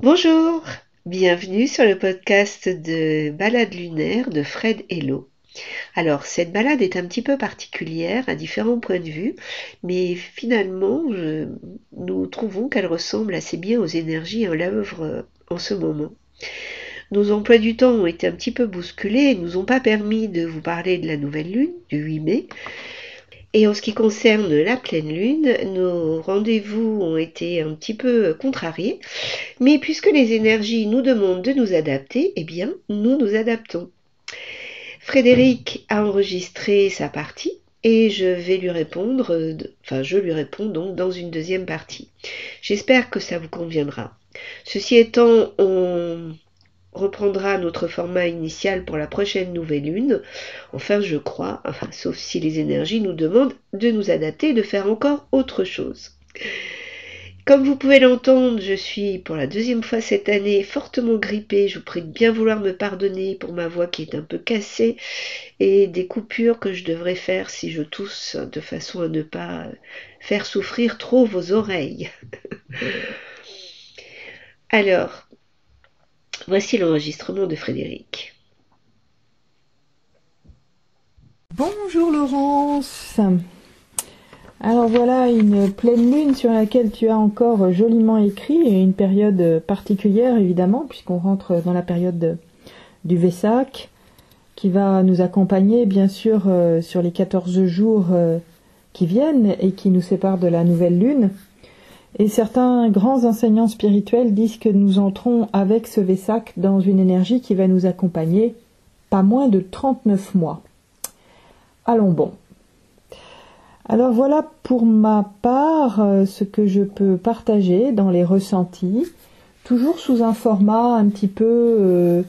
Bonjour, bienvenue sur le podcast de Balade lunaire de Fred Hello. Alors, cette balade est un petit peu particulière à différents points de vue, mais finalement, nous trouvons qu'elle ressemble assez bien aux énergies en l'œuvre en ce moment. Nos emplois du temps ont été un petit peu bousculés et nous ont pas permis de vous parler de la nouvelle lune du 8 mai. Et en ce qui concerne la pleine lune, nos rendez-vous ont été un petit peu contrariés. Mais puisque les énergies nous demandent de nous adapter, eh bien, nous nous adaptons. Frédéric a enregistré sa partie et je vais lui répondre, je lui réponds donc dans une deuxième partie. J'espère que ça vous conviendra. Ceci étant, on reprendra notre format initial pour la prochaine nouvelle lune. Enfin, je crois, sauf si les énergies nous demandent de nous adapter et de faire encore autre chose. Comme vous pouvez l'entendre, je suis pour la deuxième fois cette année fortement grippée. Je vous prie de bien vouloir me pardonner pour ma voix qui est un peu cassée et des coupures que je devrais faire si je tousse de façon à ne pas faire souffrir trop vos oreilles. Alors, voici l'enregistrement de Frédéric. Bonjour Laurence. Alors voilà une pleine lune sur laquelle tu as encore joliment écrit, et une période particulière évidemment, puisqu'on rentre dans la période du Vesak, qui va nous accompagner bien sûr sur les 14 jours qui viennent et qui nous séparent de la nouvelle lune. Et certains grands enseignants spirituels disent que nous entrons avec ce Vesak dans une énergie qui va nous accompagner pas moins de 39 mois. Allons bon. Alors voilà pour ma part ce que je peux partager dans les ressentis, toujours sous un format un petit peu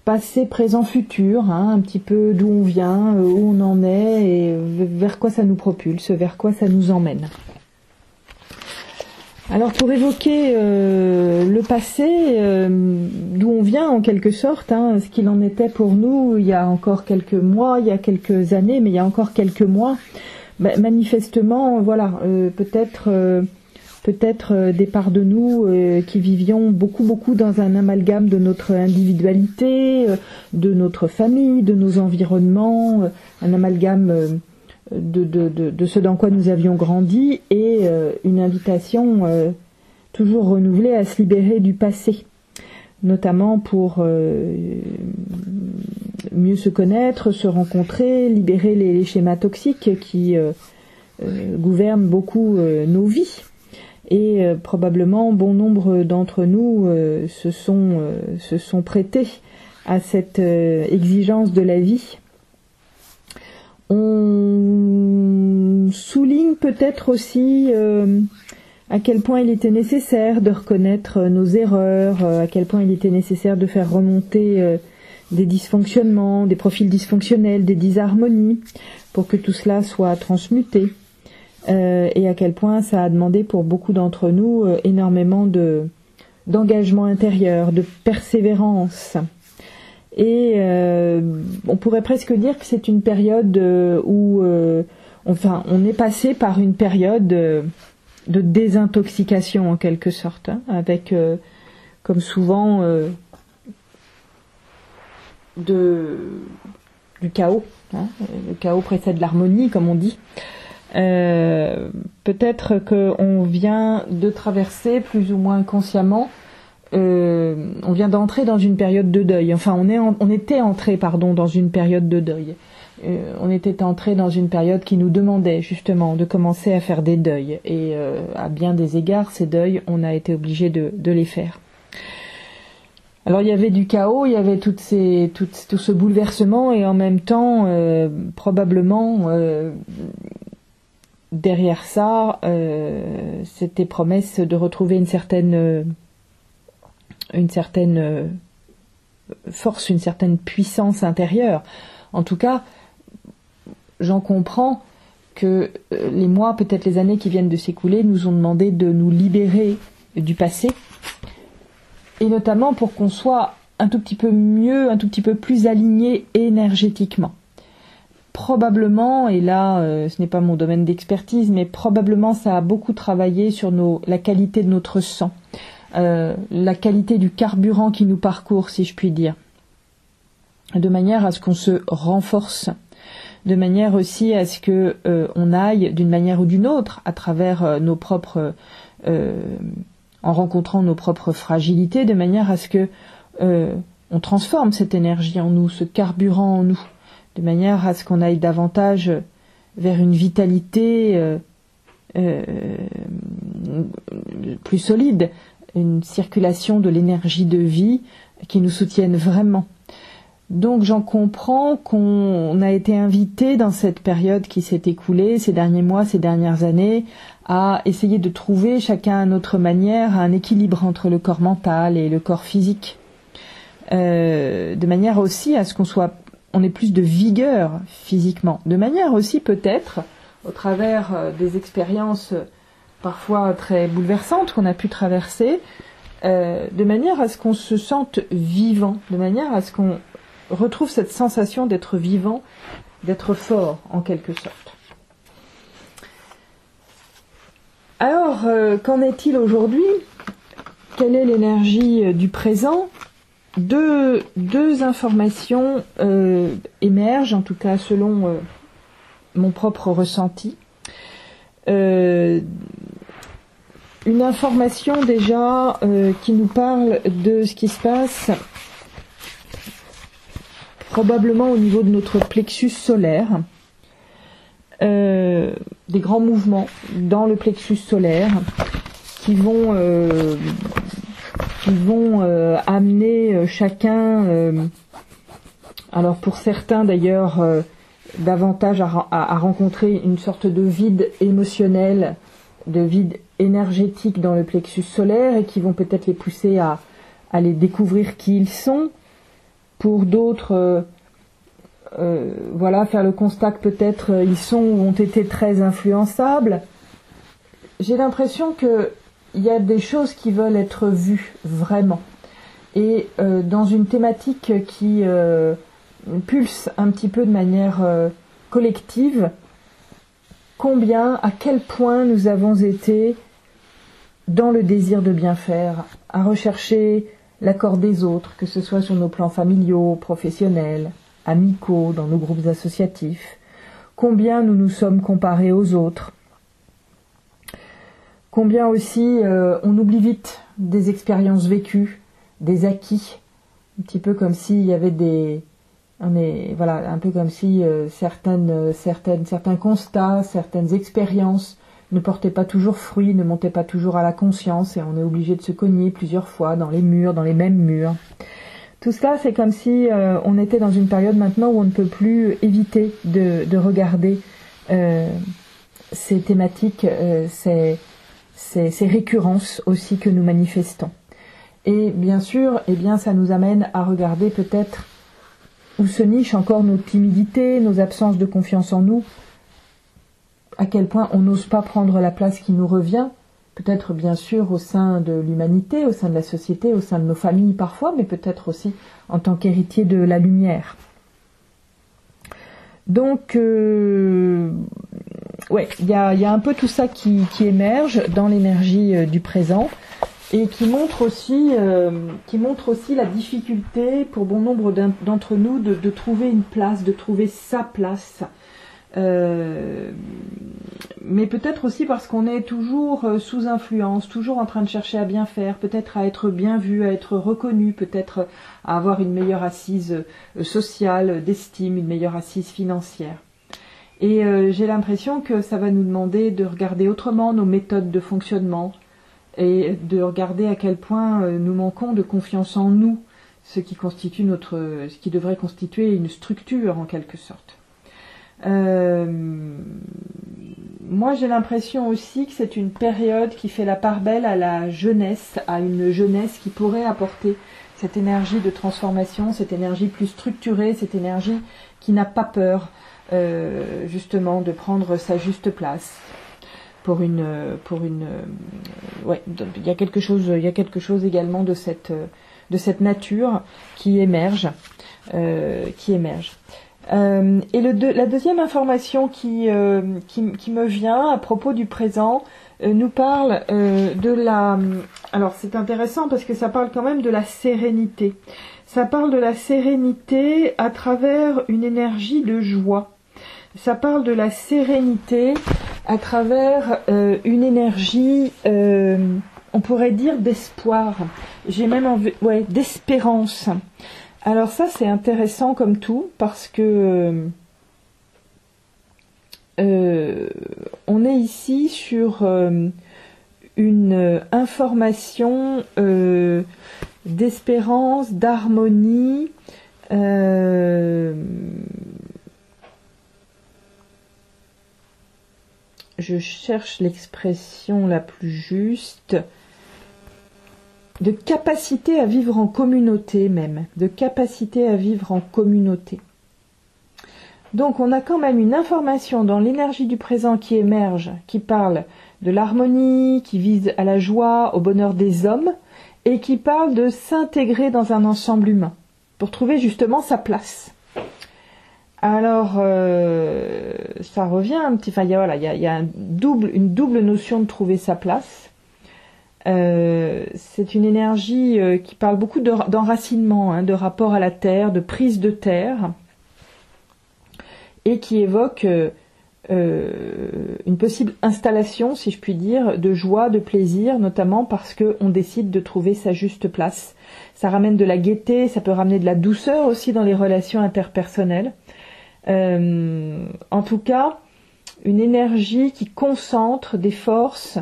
passé, présent, futur, un petit peu d'où on vient, où on en est et vers quoi ça nous propulse, vers quoi ça nous emmène. Alors pour évoquer le passé, d'où on vient en quelque sorte, ce qu'il en était pour nous il y a encore quelques mois, il y a quelques années, mais il y a encore quelques mois, manifestement, voilà, peut-être des parts de nous qui vivions beaucoup dans un amalgame de notre individualité, de notre famille, de nos environnements, un amalgame de ce dans quoi nous avions grandi, et une invitation toujours renouvelée à se libérer du passé, notamment pour mieux se connaître, se rencontrer, libérer les schémas toxiques qui gouvernent beaucoup nos vies. Et probablement bon nombre d'entre nous se sont prêtés à cette exigence de la vie. On souligne peut-être aussi à quel point il était nécessaire de reconnaître nos erreurs, à quel point il était nécessaire de faire remonter des dysfonctionnements, des profils dysfonctionnels, des disharmonies, pour que tout cela soit transmuté, et à quel point ça a demandé pour beaucoup d'entre nous énormément d'engagement intérieur, de persévérance. Et on pourrait presque dire que c'est une période où on est passé par une période de désintoxication en quelque sorte, avec comme souvent du chaos. Le chaos précède l'harmonie, comme on dit. Peut-être qu'on vient de traverser plus ou moins consciemment, on vient d'entrer dans une période de deuil. Enfin, on était entré dans une période de deuil. On était entré dans une période qui nous demandait justement de commencer à faire des deuils. Et à bien des égards, ces deuils, on a été obligé de les faire. Alors il y avait du chaos, il y avait tout ce bouleversement, et en même temps, probablement derrière ça, c'était promesse de retrouver une certaine force, une certaine puissance intérieure. En tout cas, j'en comprends que les mois, peut-être les années qui viennent de s'écouler, nous ont demandé de nous libérer du passé, et notamment pour qu'on soit un tout petit peu mieux, un tout petit peu plus aligné énergétiquement. Probablement, et là ce n'est pas mon domaine d'expertise, mais probablement ça a beaucoup travaillé sur la qualité de notre sang. la qualité du carburant qui nous parcourt, si je puis dire, de manière à ce qu'on se renforce, de manière aussi à ce que on aille d'une manière ou d'une autre à travers nos propres, en rencontrant nos propres fragilités, de manière à ce que on transforme cette énergie en nous, ce carburant en nous, de manière à ce qu'on aille davantage vers une vitalité plus solide, une circulation de l'énergie de vie qui nous soutienne vraiment. Donc j'en comprends qu'on a été invité dans cette période qui s'est écoulée, ces derniers mois, ces dernières années, à essayer de trouver chacun à notre manière un équilibre entre le corps mental et le corps physique, de manière aussi à ce on ait plus de vigueur physiquement, de manière aussi peut-être, au travers des expériences parfois très bouleversantes qu'on a pu traverser, de manière à ce qu'on se sente vivant, de manière à ce qu'on retrouve cette sensation d'être vivant, d'être fort en quelque sorte. Alors, qu'en est-il aujourd'hui? Quelle est l'énergie du présent? Deux informations émergent, en tout cas selon mon propre ressenti. Une information déjà qui nous parle de ce qui se passe probablement au niveau de notre plexus solaire, des grands mouvements dans le plexus solaire qui vont amener chacun, alors pour certains d'ailleurs, davantage à rencontrer une sorte de vide émotionnel, de vide énergétique dans le plexus solaire et qui vont peut-être les pousser à les découvrir qui ils sont. Pour d'autres, faire le constat que peut-être ils sont ou ont été très influençables. J'ai l'impression que il y a des choses qui veulent être vues vraiment. Et dans une thématique qui pulse un petit peu de manière collective, à quel point nous avons été dans le désir de bien faire, à rechercher l'accord des autres, que ce soit sur nos plans familiaux, professionnels, amicaux, dans nos groupes associatifs, combien nous nous sommes comparés aux autres, combien aussi on oublie vite des expériences vécues, des acquis, un petit peu comme s'il y avait un peu comme si certains constats, certaines expériences ne portaient pas toujours fruit, ne montaient pas toujours à la conscience et on est obligé de se cogner plusieurs fois dans les mêmes murs. Tout cela, c'est comme si on était dans une période maintenant où on ne peut plus éviter de regarder ces thématiques, ces récurrences aussi que nous manifestons. Et bien sûr, ça nous amène à regarder peut-être où se nichent encore nos timidités, nos absences de confiance en nous, à quel point on n'ose pas prendre la place qui nous revient, peut-être bien sûr au sein de l'humanité, au sein de la société, au sein de nos familles parfois, mais peut-être aussi en tant qu'héritier de la lumière. Donc, il y a un peu tout ça qui émerge dans l'énergie du présent et qui montre aussi la difficulté pour bon nombre d'entre nous de trouver une place, de trouver sa place. Mais peut-être aussi parce qu'on est toujours sous influence, toujours en train de chercher à bien faire, peut-être à être bien vu, à être reconnu, peut-être à avoir une meilleure assise sociale, d'estime, une meilleure assise financière. Et j'ai l'impression que ça va nous demander de regarder autrement nos méthodes de fonctionnement et de regarder à quel point nous manquons de confiance en nous, ce qui devrait constituer une structure en quelque sorte. Moi j'ai l'impression aussi que c'est une période qui fait la part belle à la jeunesse, à une jeunesse qui pourrait apporter cette énergie de transformation, cette énergie plus structurée, cette énergie qui n'a pas peur justement de prendre sa juste place. Il y a quelque chose également de cette nature qui émerge. La deuxième information qui me vient à propos du présent, nous parle de la... Alors c'est intéressant parce que ça parle quand même de la sérénité. Ça parle de la sérénité à travers une énergie de joie. Ça parle de la sérénité à travers une énergie, on pourrait dire d'espoir. J'ai même envie, d'espérance. Alors ça c'est intéressant comme tout parce que on est ici sur une information d'espérance, d'harmonie. Je cherche l'expression la plus juste, de capacité à vivre en communauté même, de capacité à vivre en communauté. Donc on a quand même une information dans l'énergie du présent qui émerge, qui parle de l'harmonie, qui vise à la joie, au bonheur des hommes, et qui parle de s'intégrer dans un ensemble humain, pour trouver justement sa place. Alors, ça revient un petit... Enfin, il y a une double notion de trouver sa place. C'est une énergie qui parle beaucoup d'enracinement, de rapport à la terre, de prise de terre, et qui évoque une possible installation, si je puis dire, de joie, de plaisir, notamment parce qu'on décide de trouver sa juste place. Ça ramène de la gaieté, ça peut ramener de la douceur aussi dans les relations interpersonnelles. En tout cas, une énergie qui concentre des forces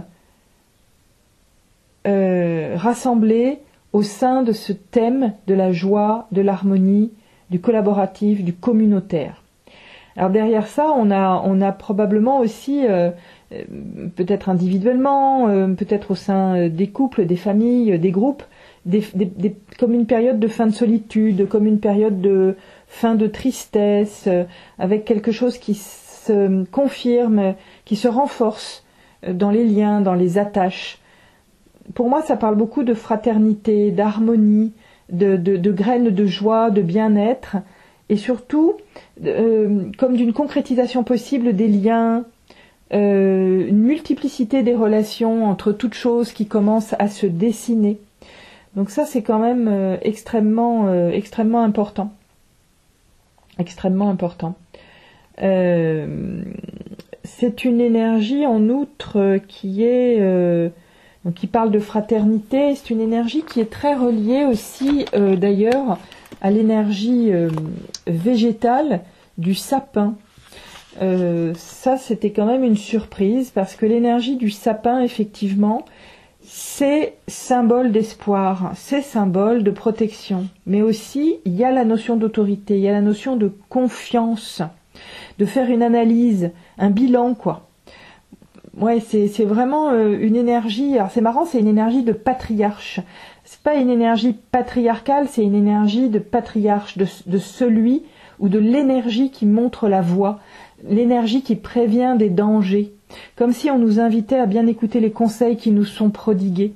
rassemblées au sein de ce thème de la joie, de l'harmonie, du collaboratif, du communautaire. Alors derrière ça, on a probablement aussi, peut-être individuellement, peut-être au sein des couples, des familles, des groupes, comme une période de fin de solitude, comme une période de fin de tristesse, avec quelque chose qui se confirme, qui se renforce dans les liens, dans les attaches. Pour moi, ça parle beaucoup de fraternité, d'harmonie, de graines de joie, de bien-être, et surtout comme d'une concrétisation possible des liens, une multiplicité des relations entre toutes choses qui commencent à se dessiner. Donc ça, c'est quand même extrêmement important. Extrêmement important. C'est une énergie en outre qui parle de fraternité. C'est une énergie qui est très reliée aussi d'ailleurs à l'énergie végétale du sapin. Ça, c'était quand même une surprise parce que l'énergie du sapin, effectivement, c'est symbole d'espoir, c'est symbole de protection. Mais aussi, il y a la notion d'autorité, il y a la notion de confiance, de faire une analyse, un bilan, quoi. Ouais, c'est vraiment une énergie. Alors c'est marrant, c'est une énergie de patriarche. C'est pas une énergie patriarcale, c'est une énergie de patriarche, de celui ou de l'énergie qui montre la voie, l'énergie qui prévient des dangers. Comme si on nous invitait à bien écouter les conseils qui nous sont prodigués,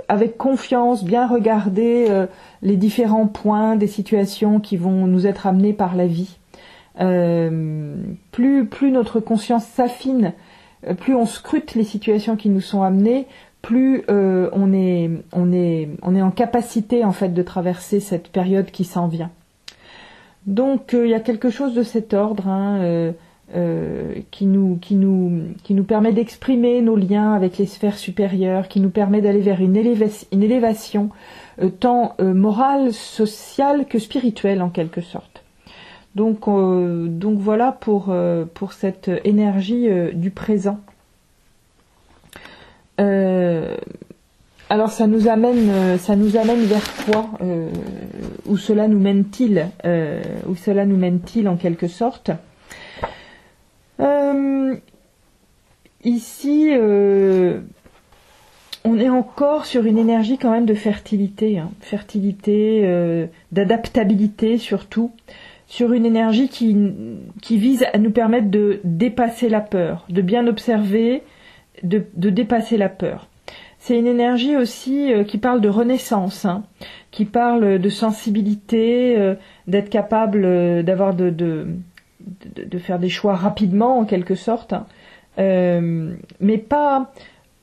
avec confiance, bien regarder les différents points des situations qui vont nous être amenées par la vie. Plus notre conscience s'affine, plus on scrute les situations qui nous sont amenées, plus on est en capacité en fait de traverser cette période qui s'en vient. Donc il y a quelque chose de cet ordre qui nous permet d'exprimer nos liens avec les sphères supérieures, qui nous permet d'aller vers une élévation tant morale, sociale que spirituelle en quelque sorte. Donc voilà pour cette énergie du présent. Alors ça nous amène vers quoi, où cela nous mène-t-il, en quelque sorte. Ici, on est encore sur une énergie quand même de fertilité, d'adaptabilité surtout, sur une énergie qui vise à nous permettre de dépasser la peur, de bien observer, de dépasser la peur. C'est une énergie aussi qui parle de renaissance, qui parle de sensibilité, d'être capable d'avoir de faire des choix rapidement en quelque sorte, mais pas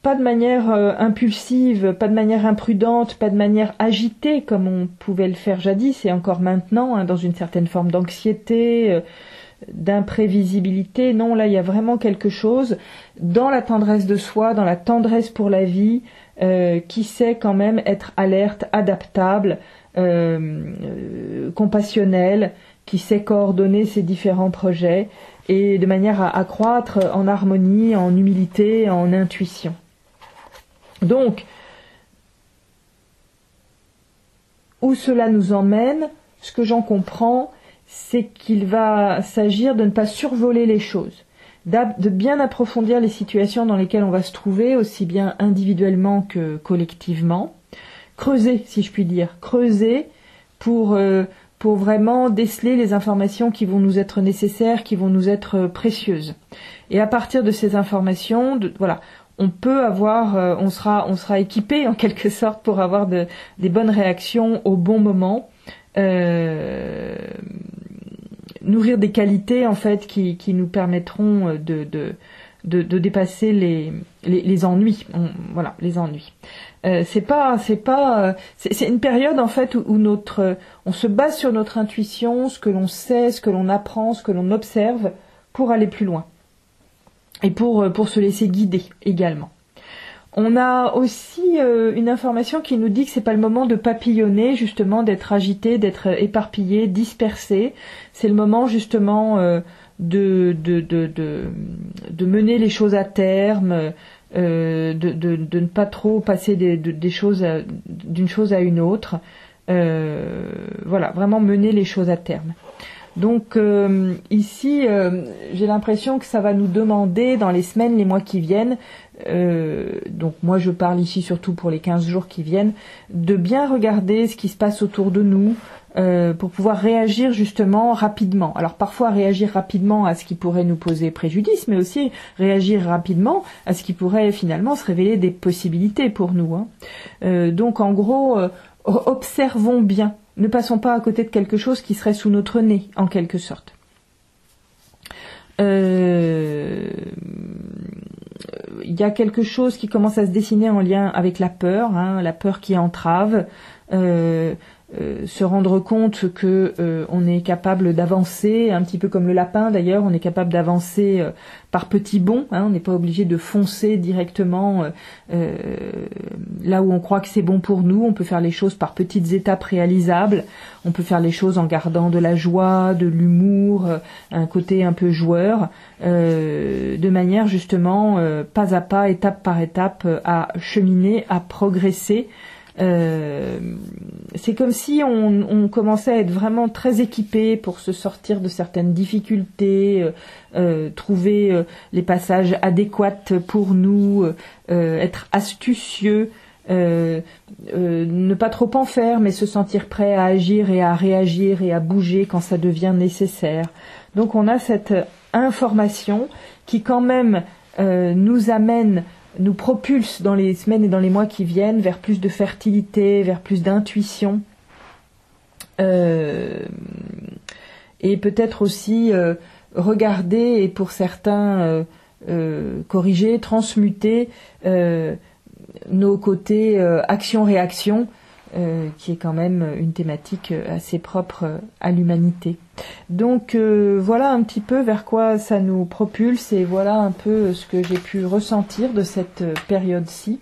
de manière impulsive, pas de manière imprudente, pas de manière agitée comme on pouvait le faire jadis et encore maintenant, dans une certaine forme d'anxiété, d'imprévisibilité. Non, là il y a vraiment quelque chose dans la tendresse de soi, dans la tendresse pour la vie, qui sait quand même être alerte, adaptable, compassionnel, qui sait coordonner ses différents projets et de manière à croître en harmonie, en humilité, en intuition. Donc, où cela nous emmène, ce que j'en comprends, c'est qu'il va s'agir de ne pas survoler les choses, de bien approfondir les situations dans lesquelles on va se trouver, aussi bien individuellement que collectivement, creuser, si je puis dire, creuser pour vraiment déceler les informations qui vont nous être nécessaires, qui vont nous être précieuses. Et à partir de ces informations, on peut avoir, on sera équipé en quelque sorte pour avoir des bonnes réactions au bon moment, nourrir des qualités en fait qui nous permettront de dépasser les ennuis. Les ennuis. C'est une période en fait où on se base sur notre intuition, ce que l'on sait, ce que l'on apprend, ce que l'on observe pour aller plus loin et pour se laisser guider également. On a aussi une information qui nous dit que c'est pas le moment de papillonner, justement, d'être agité, d'être éparpillé, dispersé. C'est le moment justement de mener les choses à terme, de ne pas trop passer des choses d'une chose à une autre. Vraiment mener les choses à terme. Donc ici, j'ai l'impression que ça va nous demander dans les semaines, les mois qui viennent, donc moi je parle ici surtout pour les 15 jours qui viennent, de bien regarder ce qui se passe autour de nous pour pouvoir réagir justement rapidement. Alors parfois réagir rapidement à ce qui pourrait nous poser préjudice, mais aussi réagir rapidement à ce qui pourrait finalement se révéler des possibilités pour nous. Donc en gros, observons bien. Ne passons pas à côté de quelque chose qui serait sous notre nez, en quelque sorte. Il y a quelque chose qui commence à se dessiner en lien avec la peur, la peur qui entrave, se rendre compte que on est capable d'avancer, un petit peu comme le lapin d'ailleurs, on est capable d'avancer par petits bonds, on n'est pas obligé de foncer directement là où on croit que c'est bon pour nous, on peut faire les choses par petites étapes réalisables, on peut faire les choses en gardant de la joie, de l'humour, un côté un peu joueur, de manière justement pas à pas, étape par étape, à cheminer, à progresser. C'est comme si on commençait à être vraiment très équipé pour se sortir de certaines difficultés, trouver les passages adéquats pour nous, être astucieux, ne pas trop en faire, mais se sentir prêt à agir et à réagir et à bouger quand ça devient nécessaire. Donc on a cette information qui quand même nous propulse dans les semaines et dans les mois qui viennent vers plus de fertilité, vers plus d'intuition, et peut-être aussi regarder et pour certains corriger, transmuter nos côtés action-réaction, qui est quand même une thématique assez propre à l'humanité. Donc voilà un petit peu vers quoi ça nous propulse et voilà un peu ce que j'ai pu ressentir de cette période-ci,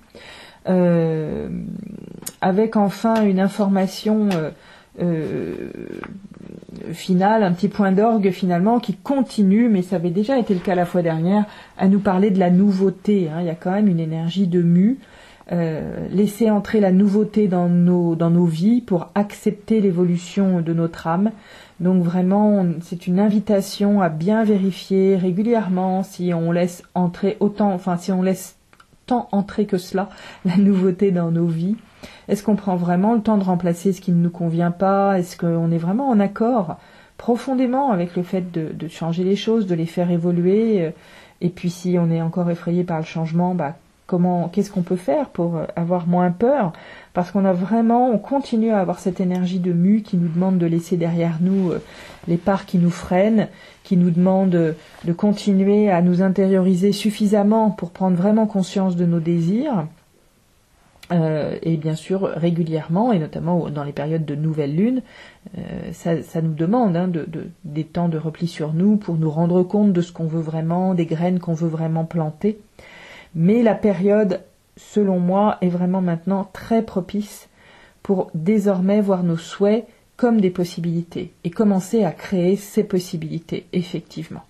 avec enfin une information finale, un petit point d'orgue finalement qui continue, mais ça avait déjà été le cas la fois dernière, à nous parler de la nouveauté. Il y a quand même une énergie de mue. Laisser entrer la nouveauté dans nos vies pour accepter l'évolution de notre âme. Donc vraiment, c'est une invitation à bien vérifier régulièrement si on laisse entrer si on laisse tant entrer que cela la nouveauté dans nos vies. Est-ce qu'on prend vraiment le temps de remplacer ce qui ne nous convient pas? Est-ce qu'on est vraiment en accord profondément avec le fait de changer les choses, de les faire évoluer? Et puis si on est encore effrayé par le changement, qu'est-ce qu'on peut faire pour avoir moins peur, parce on continue à avoir cette énergie de mue qui nous demande de laisser derrière nous les parts qui nous freinent, qui nous demandent de continuer à nous intérioriser suffisamment pour prendre vraiment conscience de nos désirs, et bien sûr régulièrement, et notamment dans les périodes de nouvelle lune, ça nous demande des temps de repli sur nous pour nous rendre compte de ce qu'on veut vraiment, des graines qu'on veut vraiment planter. Mais la période, selon moi, est vraiment maintenant très propice pour désormais voir nos souhaits comme des possibilités et commencer à créer ces possibilités, effectivement.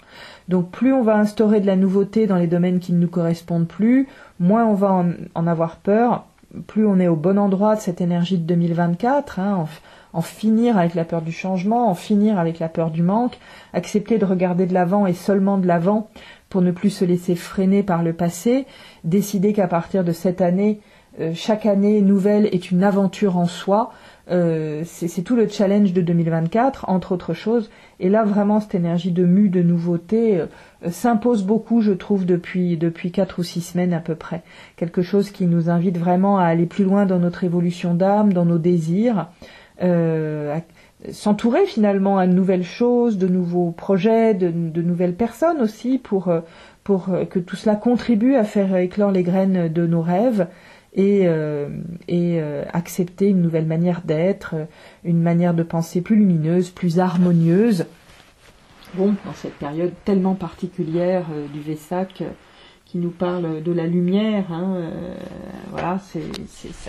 Donc plus on va instaurer de la nouveauté dans les domaines qui ne nous correspondent plus, moins on va en avoir peur, plus on est au bon endroit de cette énergie de 2024, en finir avec la peur du changement, en finir avec la peur du manque, accepter de regarder de l'avant et seulement de l'avant pour ne plus se laisser freiner par le passé, décider qu'à partir de cette année, chaque année nouvelle est une aventure en soi. C'est tout le challenge de 2024, entre autres choses. Et là, vraiment, cette énergie de mue, de nouveauté, s'impose beaucoup, je trouve, depuis 4 ou 6 semaines à peu près. Quelque chose qui nous invite vraiment à aller plus loin dans notre évolution d'âme, dans nos désirs, à s'entourer finalement à de nouvelles choses, de nouveaux projets, de nouvelles personnes aussi, pour que tout cela contribue à faire éclore les graines de nos rêves, et accepter une nouvelle manière d'être, une manière de penser plus lumineuse, plus harmonieuse. Bon, dans cette période tellement particulière du Vesak qui nous parle de la lumière, voilà,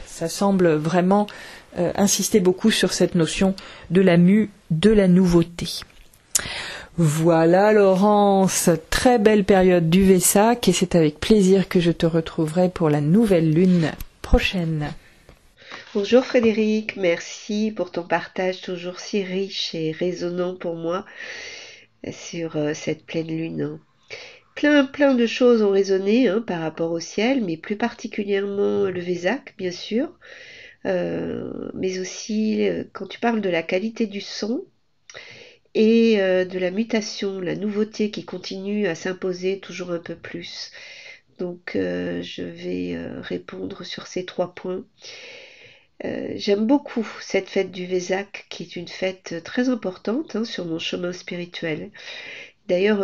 ça semble vraiment insister beaucoup sur cette notion de la mue, de la nouveauté. Voilà Laurence, très belle période du Vesak et c'est avec plaisir que je te retrouverai pour la nouvelle lune prochaine. Bonjour Frédéric, merci pour ton partage toujours si riche et résonnant pour moi sur cette pleine lune. Plein de choses ont résonné par rapport au ciel, mais plus particulièrement le Vesak bien sûr, mais aussi quand tu parles de la qualité du son, et de la mutation, la nouveauté qui continue à s'imposer toujours un peu plus. Donc je vais répondre sur ces 3 points. J'aime beaucoup cette fête du Vesak qui est une fête très importante sur mon chemin spirituel. D'ailleurs,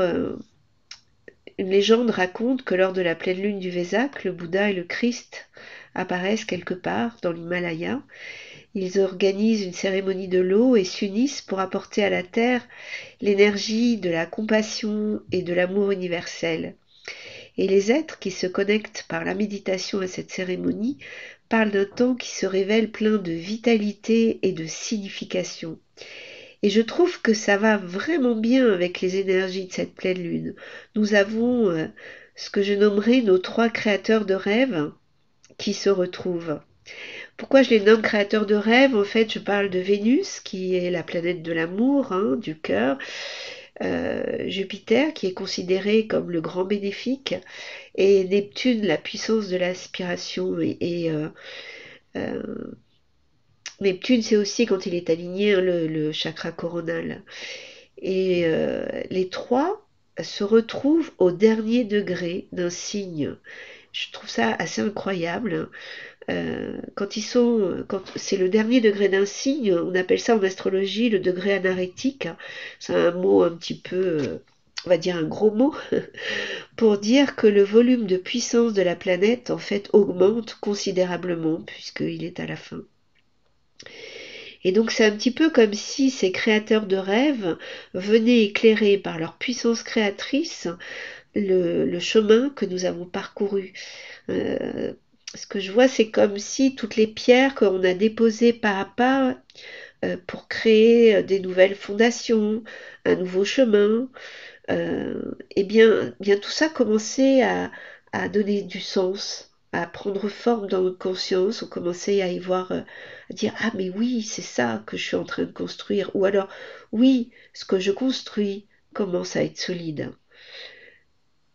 une légende raconte que lors de la pleine lune du Vesak, le Bouddha et le Christ apparaissent quelque part dans l'Himalaya. Ils organisent une cérémonie de l'eau et s'unissent pour apporter à la terre l'énergie de la compassion et de l'amour universel. Et les êtres qui se connectent par la méditation à cette cérémonie parlent d'un temps qui se révèle plein de vitalité et de signification. Et je trouve que ça va vraiment bien avec les énergies de cette pleine lune. Nous avons ce que je nommerais nos 3 créateurs de rêves qui se retrouvent. Pourquoi je les nomme créateurs de rêves? En fait, je parle de Vénus, qui est la planète de l'amour, du cœur, Jupiter, qui est considéré comme le grand bénéfique, et Neptune, la puissance de l'aspiration. Neptune, c'est aussi quand il est aligné le chakra coronal. Et les 3 se retrouvent au dernier degré d'un signe. Je trouve ça assez incroyable. Quand c'est le dernier degré d'un signe, on appelle ça en astrologie le degré anarétique. C'est un mot un petit peu, on va dire un gros mot, pour dire que le volume de puissance de la planète en fait augmente considérablement puisqu'il est à la fin. Et donc c'est un petit peu comme si ces créateurs de rêves venaient éclairer par leur puissance créatrice le chemin que nous avons parcouru. Ce que je vois, c'est comme si toutes les pierres qu'on a déposées pas à pas pour créer des nouvelles fondations, un nouveau chemin, et bien tout ça commençait à donner du sens, à prendre forme dans notre conscience. On commençait à y voir, à dire ah mais oui, c'est ça que je suis en train de construire, ou alors oui, ce que je construis commence à être solide.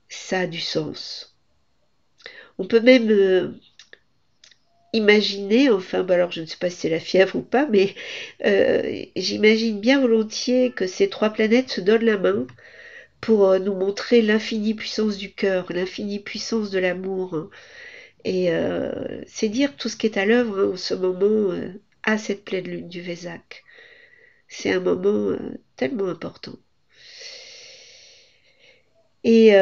Ça a du sens. On peut même imaginer, alors je ne sais pas si c'est la fièvre ou pas, mais j'imagine bien volontiers que ces 3 planètes se donnent la main pour nous montrer l'infinie puissance du cœur, l'infinie puissance de l'amour, Et c'est dire tout ce qui est à l'œuvre en ce moment à cette pleine lune du Vésac. C'est un moment tellement important. Et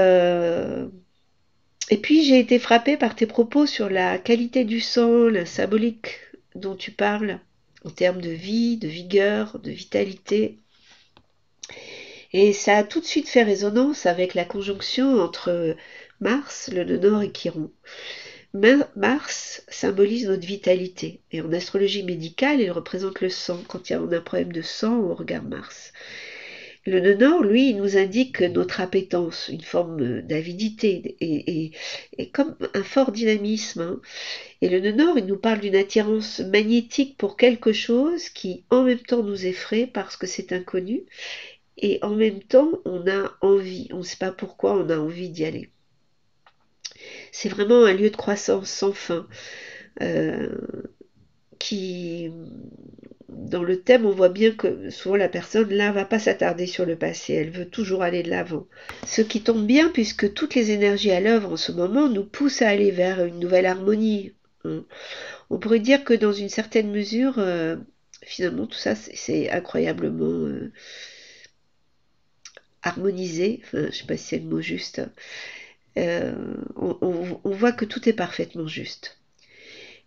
puis j'ai été frappée par tes propos sur la qualité du sang, la symbolique dont tu parles, en termes de vie, de vigueur, de vitalité. Et ça a tout de suite fait résonance avec la conjonction entre Mars, le nœud nord et Chiron. Mars symbolise notre vitalité. Et en astrologie médicale, il représente le sang. Quand on a un problème de sang, on regarde Mars. Le nœud nord, lui, il nous indique notre appétence, une forme d'avidité et comme un fort dynamisme. Hein. Et le nœud nord, il nous parle d'une attirance magnétique pour quelque chose qui en même temps nous effraie parce que c'est inconnu et en même temps on a envie, on ne sait pas pourquoi on a envie d'y aller. C'est vraiment un lieu de croissance sans fin qui, dans le thème, on voit bien que souvent la personne là va pas s'attarder sur le passé, elle veut toujours aller de l'avant. Ce qui tombe bien puisque toutes les énergies à l'œuvre en ce moment nous poussent à aller vers une nouvelle harmonie. On pourrait dire que dans une certaine mesure, finalement tout ça c'est incroyablement harmonisé, enfin, je ne sais pas si c'est le mot juste. On voit que tout est parfaitement juste.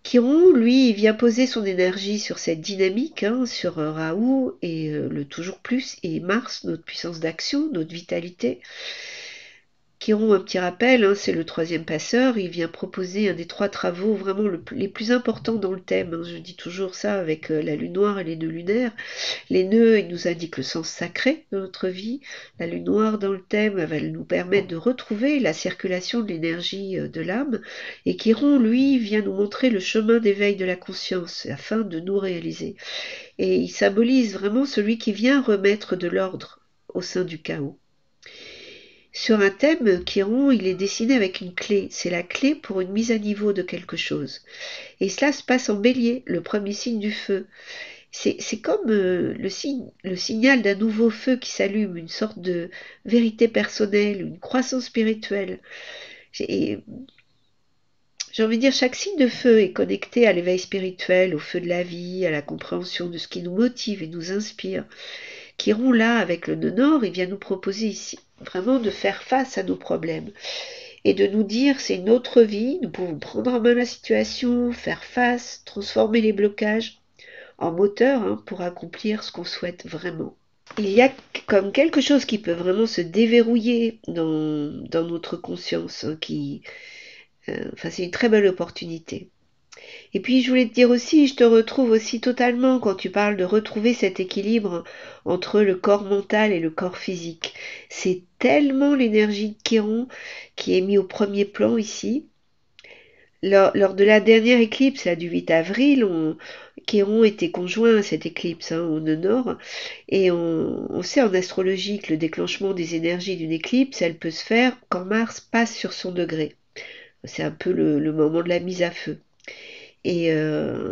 Chiron, lui, vient poser son énergie sur cette dynamique, hein, sur Raoult et le toujours plus, et Mars, notre puissance d'action, notre vitalité. Chiron, un petit rappel, hein, c'est le troisième passeur, il vient proposer un des trois travaux vraiment les plus importants dans le thème. Hein, je dis toujours ça avec la lune noire et les nœuds lunaires. Les nœuds, ils nous indiquent le sens sacré de notre vie. La lune noire dans le thème, elle va nous permettre de retrouver la circulation de l'énergie de l'âme. Et Chiron, lui, vient nous montrer le chemin d'éveil de la conscience afin de nous réaliser. Et il symbolise vraiment celui qui vient remettre de l'ordre au sein du chaos. Sur un thème, Chiron, il est dessiné avec une clé. C'est la clé pour une mise à niveau de quelque chose. Et cela se passe en bélier, le premier signe du feu. C'est comme le signal d'un nouveau feu qui s'allume, une sorte de vérité personnelle, une croissance spirituelle. J'ai envie de dire, chaque signe de feu est connecté à l'éveil spirituel, au feu de la vie, à la compréhension de ce qui nous motive et nous inspire. Chiron, là, avec le nœud nord, il vient nous proposer ici vraiment de faire face à nos problèmes et de nous dire c'est une autre vie, nous pouvons prendre en main la situation, faire face, transformer les blocages en moteur hein, pour accomplir ce qu'on souhaite vraiment. Il y a comme quelque chose qui peut vraiment se déverrouiller dans notre conscience, hein, c'est une très belle opportunité. Et puis je voulais te dire aussi, je te retrouve aussi totalement quand tu parles de retrouver cet équilibre entre le corps mental et le corps physique. C'est tellement l'énergie de Chiron qui est mise au premier plan ici. Lors de la dernière éclipse là, du 8 avril, Chiron était conjoint à cette éclipse hein, au nœud nord. Et on sait en astrologie que le déclenchement des énergies d'une éclipse, elle peut se faire quand Mars passe sur son degré. C'est un peu le moment de la mise à feu. Et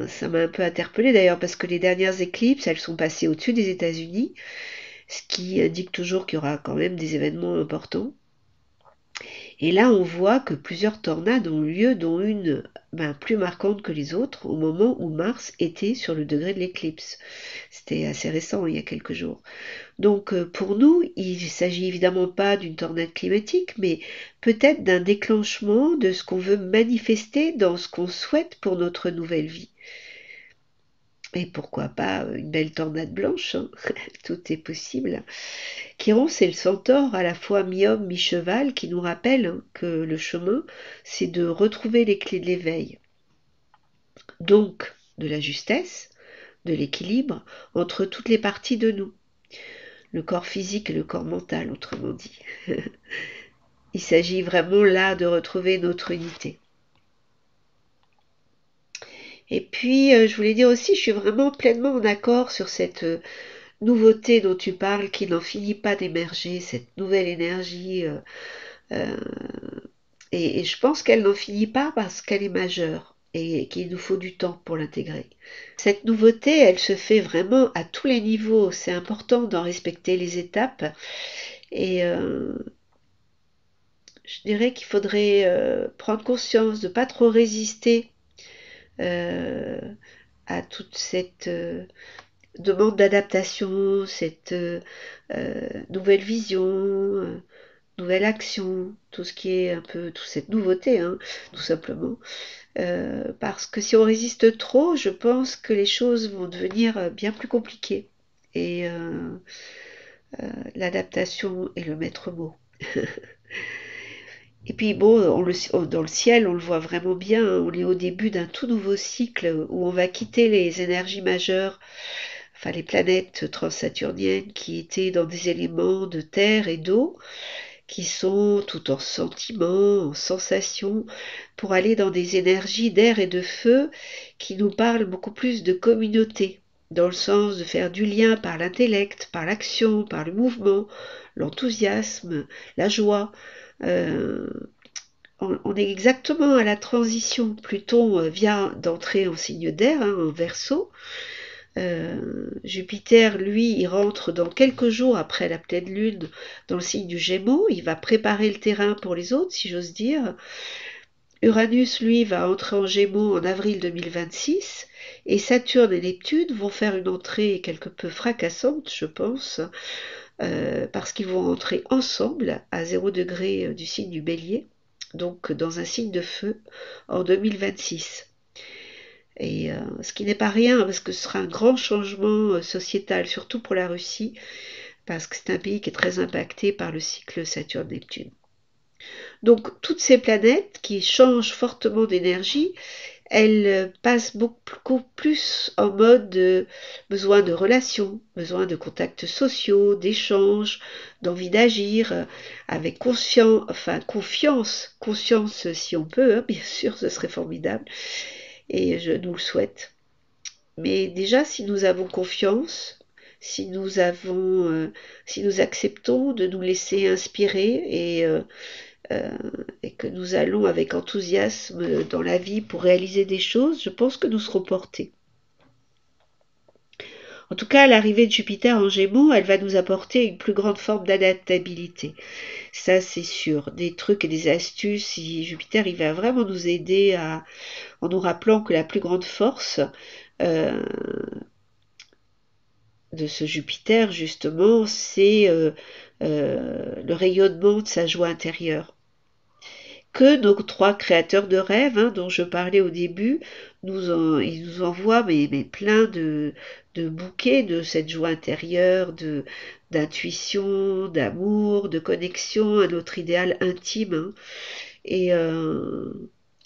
ça m'a un peu interpellée d'ailleurs parce que les dernières éclipses, elles sont passées au-dessus des États-Unis, ce qui indique toujours qu'il y aura quand même des événements importants. Et là, on voit que plusieurs tornades ont eu lieu, dont une plus marquante que les autres, au moment où Mars était sur le degré de l'éclipse. C'était assez récent, il y a quelques jours. Donc pour nous, il ne s'agit évidemment pas d'une tornade climatique, mais peut-être d'un déclenchement de ce qu'on veut manifester dans ce qu'on souhaite pour notre nouvelle vie. Et pourquoi pas une belle tornade blanche, hein. Tout est possible. Chiron, c'est le centaure, à la fois mi-homme, mi-cheval, qui nous rappelle hein, que le chemin, c'est de retrouver les clés de l'éveil. Donc, de la justesse, de l'équilibre entre toutes les parties de nous. Le corps physique et le corps mental, autrement dit. Il s'agit vraiment là de retrouver notre unité. Et puis, je voulais dire aussi, je suis vraiment pleinement en accord sur cette nouveauté dont tu parles, qui n'en finit pas d'émerger, cette nouvelle énergie. Et je pense qu'elle n'en finit pas parce qu'elle est majeure et qu'il nous faut du temps pour l'intégrer. Cette nouveauté, elle se fait vraiment à tous les niveaux. C'est important d'en respecter les étapes. Et je dirais qu'il faudrait prendre conscience de ne pas trop résister euh, à toute cette demande d'adaptation, cette nouvelle vision, nouvelle action, tout ce qui est un peu, toute cette nouveauté, hein, tout simplement. Parce que si on résiste trop, je pense que les choses vont devenir bien plus compliquées. Et l'adaptation est le maître mot. Et puis bon, dans le ciel, on le voit vraiment bien, hein, on est au début d'un tout nouveau cycle où on va quitter les énergies majeures, enfin les planètes transsaturniennes qui étaient dans des éléments de terre et d'eau, qui sont tout en sentiments, en sensations, pour aller dans des énergies d'air et de feu qui nous parlent beaucoup plus de communauté, dans le sens de faire du lien par l'intellect, par l'action, par le mouvement, l'enthousiasme, la joie. Euh, on est exactement à la transition. Pluton vient d'entrer en signe d'air, hein, en Verseau. Jupiter, lui, il rentre dans quelques jours après la pleine lune dans le signe du Gémeaux. Il va préparer le terrain pour les autres, si j'ose dire. Uranus, lui, va entrer en Gémeaux en avril 2026. Et Saturne et Neptune vont faire une entrée quelque peu fracassante, je pense, parce qu'ils vont entrer ensemble à 0 degré du signe du Bélier, donc dans un signe de feu, en 2026. Et ce qui n'est pas rien, parce que ce sera un grand changement sociétal, surtout pour la Russie, parce que c'est un pays qui est très impacté par le cycle Saturne-Neptune. Donc toutes ces planètes qui changent fortement d'énergie, elles passent beaucoup plus en mode besoin de relations, besoin de contacts sociaux, d'échanges, d'envie d'agir, avec conscience si on peut, hein, bien sûr, ce serait formidable, et je nous le souhaite. Mais déjà, si nous avons confiance, si nous acceptons de nous laisser inspirer et que nous allons avec enthousiasme dans la vie pour réaliser des choses, je pense que nous serons portés. En tout cas, l'arrivée de Jupiter en Gémeaux, elle va nous apporter une plus grande forme d'adaptabilité. Ça, c'est sûr. Des trucs et des astuces. Si Jupiter, il va vraiment nous aider en nous rappelant que la plus grande force euh, de ce Jupiter, justement, c'est le rayonnement de sa joie intérieure. Que nos trois créateurs de rêves, hein, dont je parlais au début, ils nous envoient mais plein de bouquets de cette joie intérieure, d'intuition, d'amour, de connexion à notre idéal intime. Hein. Et, euh,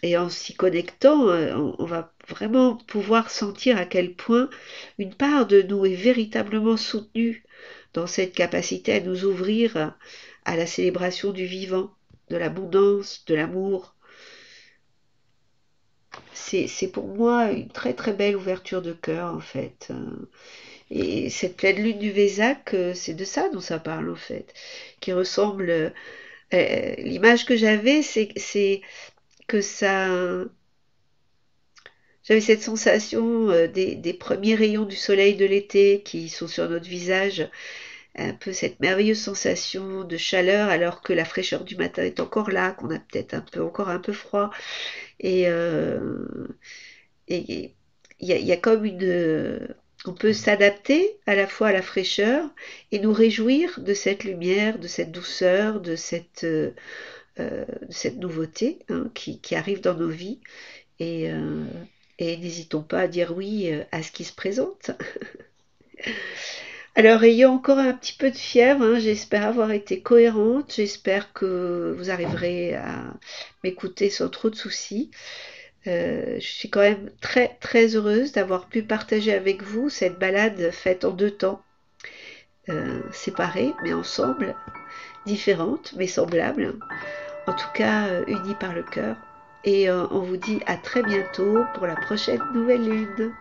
et en s'y connectant, on va vraiment pouvoir sentir à quel point une part de nous est véritablement soutenue dans cette capacité à nous ouvrir à la célébration du vivant, de l'abondance, de l'amour. C'est pour moi une très très belle ouverture de cœur en fait. Et cette pleine lune du Vésac, c'est de ça dont ça parle en fait, qui ressemble. L'image que j'avais, c'est que ça, j'avais cette sensation des premiers rayons du soleil de l'été qui sont sur notre visage, un peu cette merveilleuse sensation de chaleur alors que la fraîcheur du matin est encore là, qu'on a peut-être encore un peu froid. Et il y a comme on peut s'adapter à la fois à la fraîcheur et nous réjouir de cette lumière, de cette douceur, de cette nouveauté hein, qui arrive dans nos vies. Et, euh, et n'hésitons pas à dire oui à ce qui se présente. Alors, ayant encore un petit peu de fièvre, hein, j'espère avoir été cohérente, j'espère que vous arriverez à m'écouter sans trop de soucis. Je suis quand même très très heureuse d'avoir pu partager avec vous cette balade faite en deux temps, séparées mais ensemble, différentes mais semblables, en tout cas unies par le cœur. Et on vous dit à très bientôt pour la prochaine nouvelle lune.